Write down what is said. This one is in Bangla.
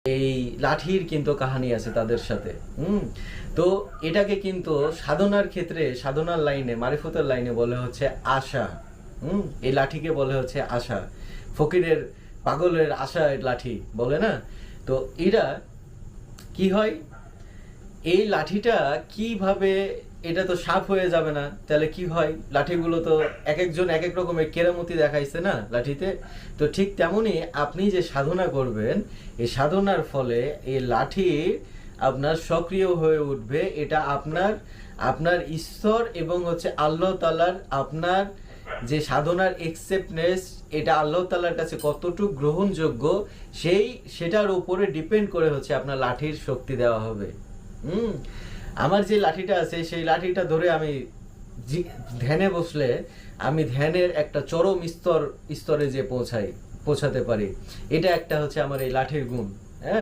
এই লাঠির কিন্তু কাহিনী আছে তাদের সাথে। তো এটাকে কিন্তু সাধনার ক্ষেত্রে, সাধনার লাইনে, মারিফতের লাইনে বলে হচ্ছে আশা। এই লাঠিকে বলে হচ্ছে আশা। ফকিরের পাগলের আশা লাঠি বলে না? তো এরা কি হয়, এই লাঠিটা কিভাবে, এটা তো সাপ হয়ে যাবে না, তাহলে কি হয়, লাঠিগুলো তো এক একজন এক এক রকমের কেরামতি দেখাইছে না লাঠিতে। তো ঠিক তেমনি আপনি যে সাধনা করবেন, এই সাধনার ফলে এই লাঠি আপনার সক্রিয় হয়ে উঠবে। এটা আপনার আপনার ঈশ্বর এবং হচ্ছে আল্লাহ তাআলার, আপনার যে সাধনার একসেপ্টনেস, এটা আল্লাহ তাআলার কাছে কতটুকু গ্রহণযোগ্য, সেটার উপরে ডিপেন্ড করে হচ্ছে আপনার লাঠির শক্তি দেওয়া হবে। আমার যে লাঠিটা আছে, সেই লাঠিটা ধরে আমি ধ্যানে বসলে আমি ধ্যানের একটা চরম স্তরে যে পৌঁছাতে পারি। এটা একটা হচ্ছে আমার এই লাঠির গুণ।